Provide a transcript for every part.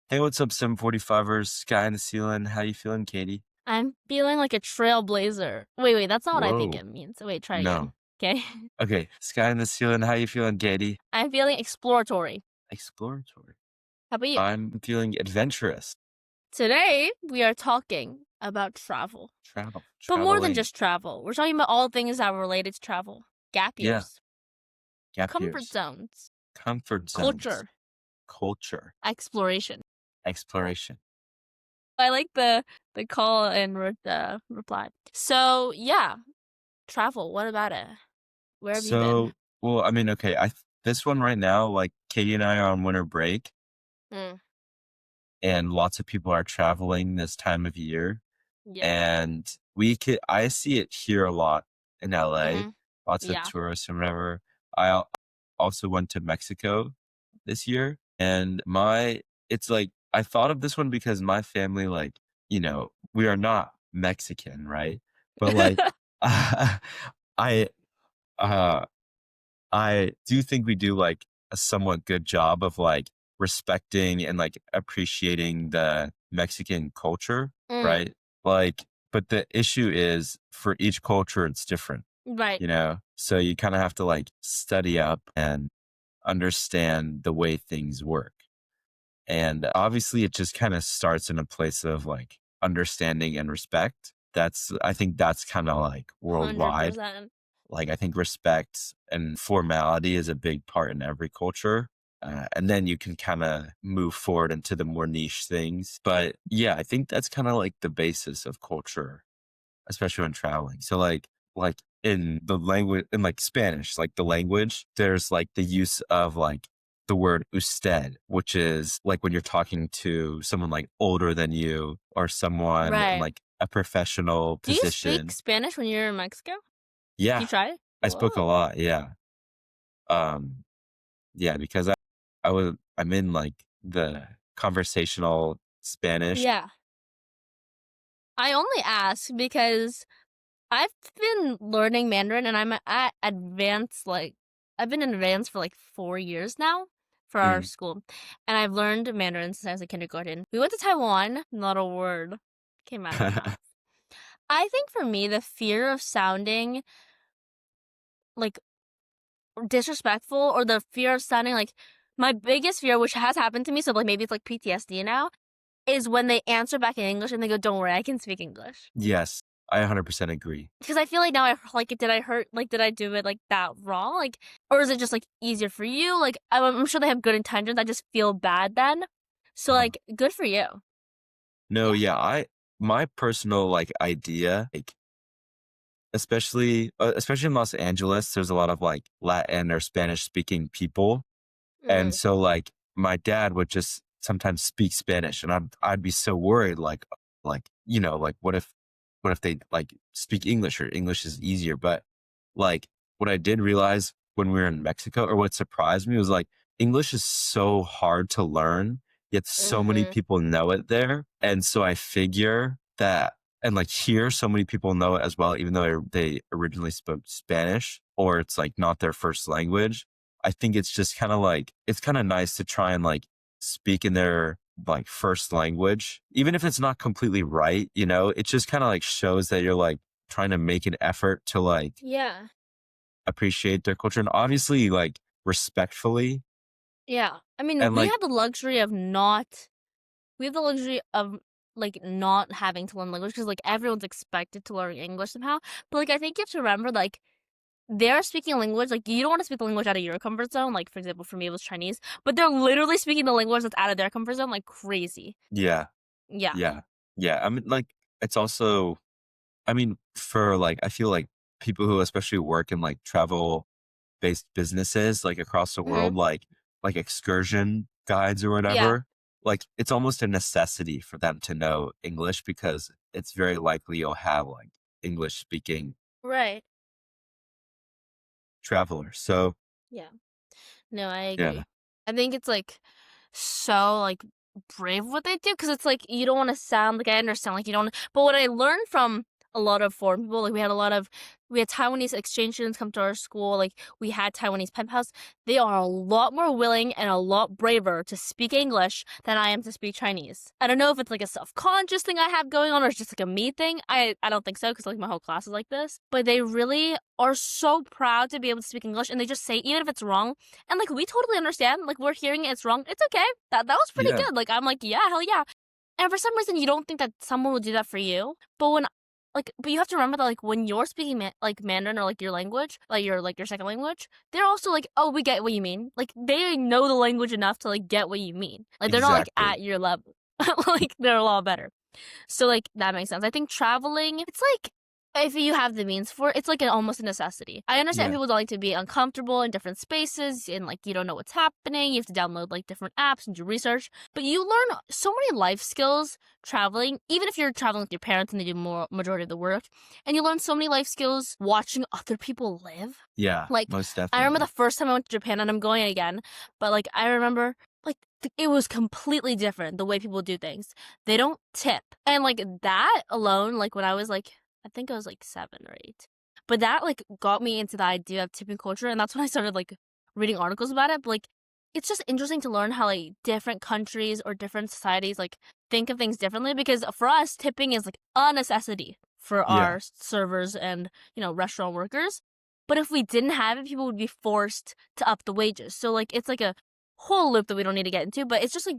Hey, what's up, 745ers? Sky in the ceiling. How you feeling, Katie? I'm feeling like a trailblazer. Wait, that's not what I think Whoa. it means. Wait, try again. No. Okay. Okay, sky in the ceiling. How you feeling, Katie? I'm feeling exploratory. Exploratory. How about you? I'm feeling adventurous. Today, we are talking about travel. Travel. But more than Traveling. just travel. We're talking about all things that are related to travel. Gap Yeah. years, Gap comfort years. zones, Comfort zones. culture, Culture. exploration. Exploration. I like the call and reply. So, yeah, travel. What about it? Where have you been? So, well, I mean, okay, this one right now, like Katie and I are on winter break, Mm, and lots of people are traveling this time of year. yeah. And I see it here a lot in LA, Mm-hmm. lots of Yeah. tourists and whatever. I also went to Mexico this year, and it's like I thought of this one because my family, like, we are not Mexican, right? But like, I uh I do think we do like a somewhat good job of like respecting and like appreciating the Mexican culture, Mm, right? Like, but the issue is for each culture, it's different, right. So you kind of have to like study up and understand the way things work. And obviously, it just kind of starts in a place of like understanding and respect. I think that's kind of like worldwide. 100%. Like, I think respect and formality is a big part in every culture. And then you can kind of move forward into the more niche things. But yeah, I think that's kind of like the basis of culture, especially when traveling. So like in the language, in like Spanish, like the language, there's like the use of like the word usted, which is like when you're talking to someone like older than you or someone in Right. like a professional Do you speak position. Spanish when you're in Mexico? Yeah, You tried it? I spoke a Whoa. lot. Yeah. Um, yeah, because I'm in like the conversational Spanish. Yeah. I only ask because I've been learning Mandarin and I'm at advanced, I've been in advance for like 4 years now for our Mm. school. And I've learned Mandarin since I was in kindergarten. We went to Taiwan, not a word came out of my mouth. I think for me, the fear of sounding like disrespectful or the fear of sounding like my biggest fear, which has happened to me, so like maybe it's like PTSD now, is when they answer back in English and they go, "Don't worry, I can speak English." Yes, I 100% agree. Because I feel like now did I hurt, like, did I do it like that wrong? Like, or is it just like easier for you? Like, I'm sure they have good intentions. I just feel bad then. So, Uh-huh. like, good for you. No, Yeah. yeah, my personal like idea, like especially in Los Angeles, there's a lot of like Latin or Spanish speaking people. And Mm-hmm. so like my dad would just sometimes speak Spanish and I'd be so worried like like what if they like speak English or English is easier. But like what I did realize when we were in Mexico, or what surprised me, was like English is so hard to learn, yet so many Mm-hmm. people know it there. And so I figure that, and like here, so many people know it as well, even though they originally spoke Spanish or it's like not their first language. I think it's just kind of like, it's kind of nice to try and like speak in their like first language, even if it's not completely right, it just kind of like shows that you're like trying to make an effort to like Yeah. appreciate their culture and obviously like respectfully. Yeah. I mean, And we like, have the luxury of not. We have the luxury of like not having to learn language because like everyone's expected to learn English somehow. But like I think you have to remember like they're speaking a language, like, you don't want to speak the language out of your comfort zone. Like, for example, for me, it was Chinese. But they're literally speaking the language that's out of their comfort zone like crazy. yeah, Yeah. yeah, yeah. I mean, like, it's also, I mean, for like, I feel like people who especially work in like travel based businesses, like across the Hmm. world, like excursion guides or Yeah. whatever, like it's almost a necessity for them to know English because it's very likely you'll have like English speaking Right. travelers. So Yeah. No, I yeah. agree. I think it's like so like brave what they do because it's like you don't want to sound like I understand like you don't. But what I learned from a lot of foreign people. Like, we had Taiwanese exchange students come to our school. Like, we had Taiwanese pen pals. They are a lot more willing and a lot braver to speak English than I am to speak Chinese. I don't know if it's like a self-conscious thing I have going on or it's just like a me thing. I don't think so because like my whole class is like this. But they really are so proud to be able to speak English, and they just say even if it's wrong. And like we totally understand. Like we're hearing it's wrong. It's okay. That was pretty Yeah. good. Like I'm like, yeah, hell yeah. And for some reason, you don't think that someone will do that for you. But but you have to remember that, like, when you're speaking, like, Mandarin or, like, your language, like, your second language, they're also like, oh, we get what you mean. Like, they know the language enough to, like, get what you mean. Like, they're not, like, Exactly. at your level. Like, they're a lot better. So, like, that makes sense. I think traveling, it's like, if you have the means for it, it's like almost a necessity. I understand Yeah. people don't like to be uncomfortable in different spaces and like you don't know what's happening. You have to download like different apps and do research. But you learn so many life skills traveling, even if you're traveling with your parents and they do more majority of the work. And you learn so many life skills watching other people live. Yeah. Like, Most I remember the definitely. first time I went to Japan, and I'm going again, but like I remember like it was completely different the way people do things. They don't tip. And like that alone, like when I was like I think I was like 7 or 8. But that like got me into the idea of tipping culture, and that's when I started like reading articles about it. But like it's just interesting to learn how like different countries or different societies like think of things differently, because for us tipping is like a necessity for Yeah. our servers and, restaurant workers. But if we didn't have it, people would be forced to up the wages. So like it's like a whole loop that we don't need to get into, but it's just like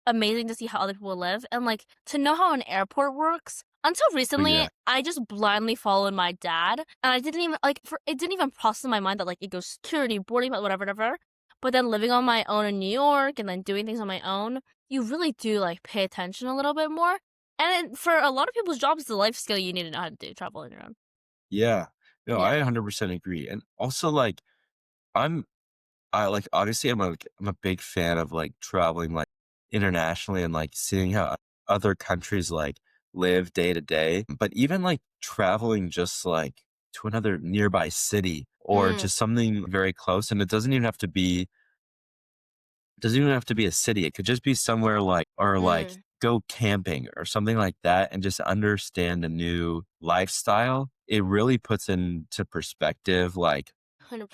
amazing to see how other people live and like to know how an airport works. Until Oh, recently, yeah. I just blindly followed my dad, and I didn't even it didn't even process in my mind that like it goes security, boarding, whatever, whatever. But then living on my own in New York and then doing things on my own, you really do like pay attention a little bit more. And for a lot of people's jobs, it's a life skill you need to know how to do, travel on your own. Yeah. No, Yeah. I 100% agree. And also, like, I'm I like, obviously, I'm a big fan of, like, traveling, like, internationally and, like, seeing how other countries, like, live day to day. But even, like, traveling just, like, to another nearby city or Mm, just something very close, and it doesn't even have to be a city. It could just be somewhere like or, like, mm, go camping or something like that and just understand a new lifestyle. It really puts into perspective, like,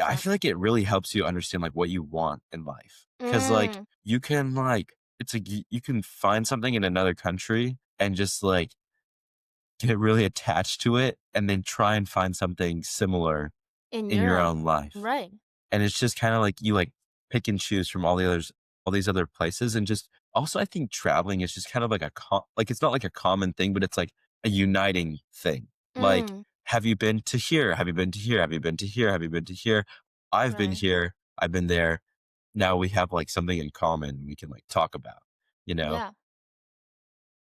I 100%. feel like it really helps you understand, like, what you want in life. Because like, Mm, you can, like it's like you can find something in another country and just, like, get really attached to it and then try and find something similar in in your Europe. own life. Right. And it's just kinda like you, like, pick and choose from all these other places and just also, I think traveling is just kind of like it's not like a common thing, but it's like a uniting thing. Like, Mm, "Have you been to here? Have you been to here? Have you been to here? Have you been to here? I've been right. here. I've been there." Now we have, like, something in common we can, like, talk about, you know? Yeah.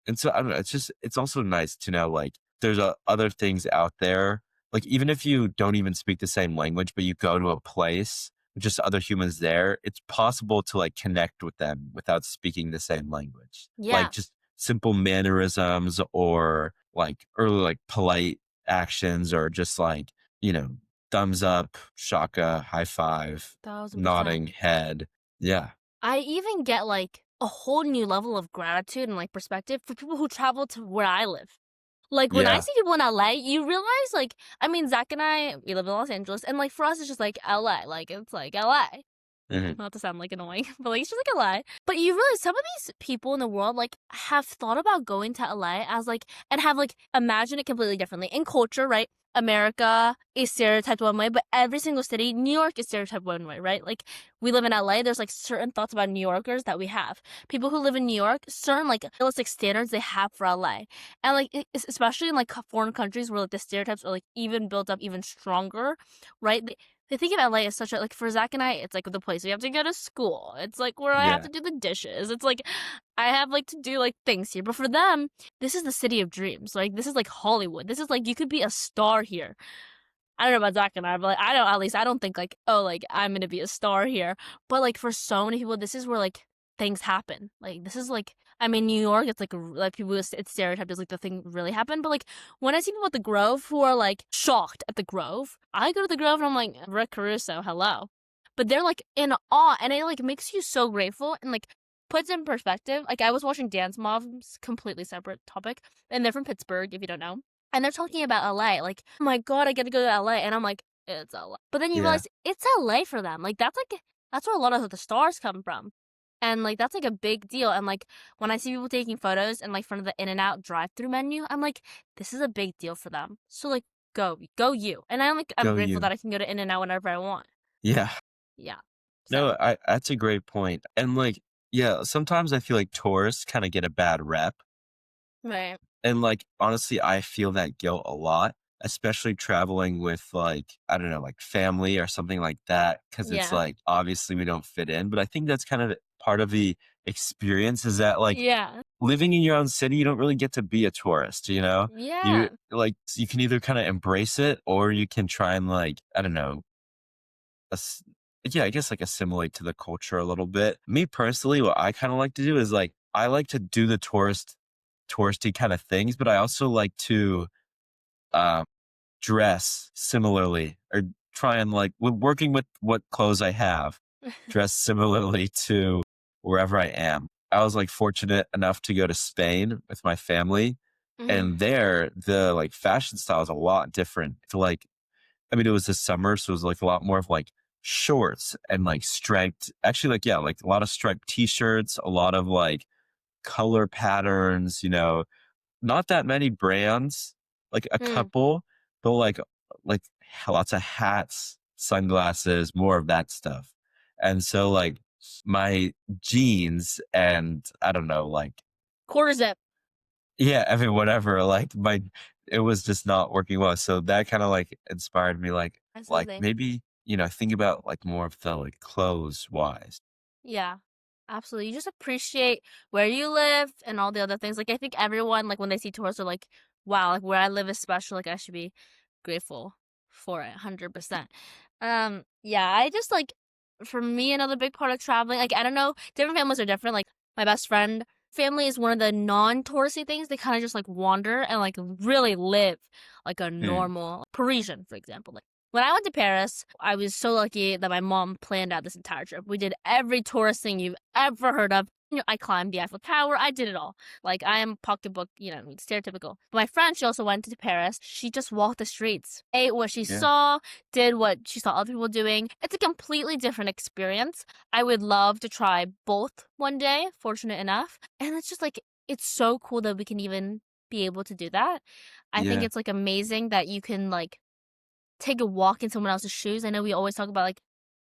And so, I don't know, it's also nice to know, like, there's, other things out there. Like, even if you don't even speak the same language, but you go to a place with just other humans there, it's possible to, like, connect with them without speaking the same language. Like, Yeah. just simple mannerisms or, like, early, like, polite actions or just, like, you know, thumbs up, shaka, high five, 1000%. nodding head. Yeah. I even get like a whole new level of gratitude and like perspective for people who travel to where I live. Like when I Yeah. see people in LA, you realize like I mean Zach and I we live in Los Angeles, and like for us it's just like LA. Like it's like LA. Mhm. Not to sound like annoying, but like it's just like LA. But you realize some of these people in the world like have thought about going to LA as like and have like imagined it completely differently. In culture, right? America is stereotyped one way, but every single city, New York is stereotyped one way, right? Like we live in LA, there's like certain thoughts about New Yorkers that we have. People who live in New York, certain like realistic standards they have for LA. And like especially in like foreign countries where like the stereotypes are like even built up even stronger, right? They think of LA as such a like for Zach and I, it's like the place we have to go to school. It's like where I have Yeah. to do the dishes. It's like I have like to do like things here. But for them, this is the city of dreams. Like this is like Hollywood. This is like you could be a star here. I don't know about Zach and I, but like I don't at least I don't think like, oh like I'm gonna be a star here. But like for so many people, this is where like things happen. Like this is like I mean New York, it's like people it's stereotyped as like the thing really happened. But like when I see people at the Grove who are like shocked at the Grove, I go to the Grove and I'm like, Rick Caruso, hello. But they're like in awe, and it like makes you so grateful and like puts in perspective. Like I was watching Dance Moms, completely separate topic, and they're from Pittsburgh, if you don't know. and they're talking about LA, like, "Oh my god, I get to go to LA," and I'm like, "It's LA." But then you Yeah. realize it's LA for them, like, that's where a lot of the stars come from, and, like, that's, like, a big deal, and, like, when I see people taking photos in, like, front of the In-N-Out drive-through menu, I'm like, "This is a big deal for them, so, like, go you," and I'm Go grateful you. that I can go to In-N-Out whenever I want. Yeah. Yeah. So No, I that's a great point. And like, yeah, sometimes I feel like tourists kind of get a bad rep. right. And like, honestly, I feel that guilt a lot, especially traveling with like, I don't know, like family or something like that. Cause it's Yeah. like, obviously we don't fit in. But I think that's kind of part of the experience is that like Yeah. living in your own city, you don't really get to be a tourist, you know? You Yeah. like, you can either kind of embrace it or you can try and like, I don't know, ass yeah, I guess, like, assimilate to the culture a little bit. Me personally, what I kinda like to do is, like, I like to do the touristy kinda things, but I also like to, um, dress similarly or try and, like working with what clothes I have, dress similarly to wherever I am. I was, like, fortunate enough to go to Spain with my family, Mhm. and there, the, like, fashion style is a lot different to, like I mean, it was the summer, so it was like a lot more of like shorts and like striped, actually, like, yeah, like a lot of striped t shirts, a lot of like color patterns, not that many brands, like a Mm. couple, but like lots of hats, sunglasses, more of that stuff. And so, like, my jeans and I don't know, like, Quarter zip. yeah, I mean, whatever, like, it was just not working well, so that kinda, like, inspired me, like, Absolutely. maybe, think about, like, more of the, like, clothes-wise. Yeah. Absolutely. You just appreciate where you live and all the other things. Like, I think everyone, like, when they see tourists are like, wow, like, where I live is special. Like, I should be grateful for it 100%. Yeah, I just like, for me, another big part of traveling, like, I don't know, different families are different. Like, my best friend family is one of the non-touristy things. They kind of just like wander and like really live like a Hmm, normal Parisian, for example. Like, when I went to Paris, I was so lucky that my mom planned out this entire trip. We did every tourist thing you've ever heard of. I climbed the Eiffel Tower. I did it all. Like, I am pocketbook, stereotypical. But my friend, she also went to Paris. She just walked the streets, ate what she yeah, saw, did what she saw other people doing. It's a completely different experience. I would love to try both one day, fortunate enough. And it's just like, it's so cool that we can even be able to do that. I think yeah, it's like amazing that you can like take a walk in someone else's shoes. I know we always talk about, like,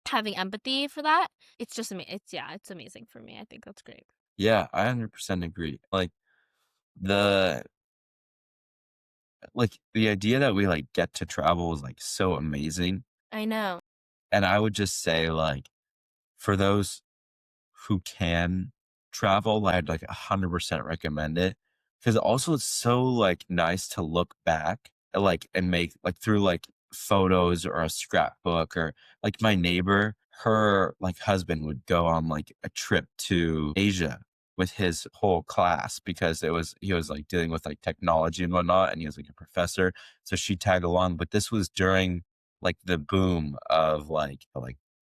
having empathy for that. It's just it's yeah, it's amazing for me. I think that's great. yeah, I 100% agree. The the idea that we, like, get to travel is, like, so amazing, I know. and I would just say, like, for those who can travel, I'd, like, 100% recommend it. Because also it's so, like, nice to look back, and make like, through, like, photos or a scrapbook or like, my neighbor, her, like, husband would go on, like, a trip to Asia with his whole class because he was, like, dealing with, like, technology and whatnot, and he was, like, a professor, so she tagged along, but this was during, like, the boom of,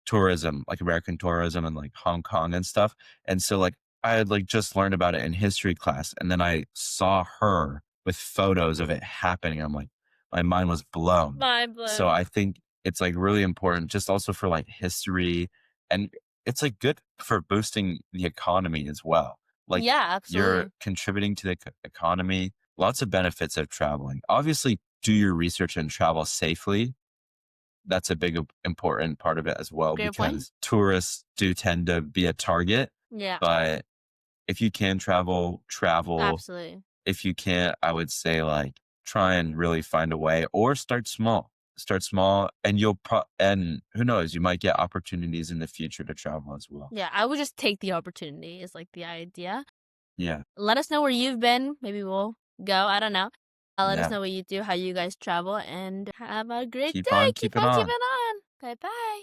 tourism, like American tourism and, like, Hong Kong and stuff, and so, like, I had, like, just learned about it in history class, and then I saw her with photos of it happening. I'm like my mind was blown. Mind So blown. I think it's, like, really important just also for, like, history, and it's, like, good for boosting the economy as well. Like, Yeah, you're absolutely. contributing to the economy, lots of benefits of traveling. Obviously, do your research and travel safely. That's a big important part of it as well Great point. because tourists do tend to be a target, Yeah, but if you can travel, travel. absolutely. If you can't, I would say, like, try and really find a way or start small. Start small and and who knows, you might get opportunities in the future to travel as well. Yeah, I would just take the opportunity is, like, the idea. Yeah. Let us know where you've been. Maybe we'll go. I don't know. Let us Yeah. know what you do, how you guys travel, and have a great Keep day. on Keep keeping on keeping on. on. Okay, bye.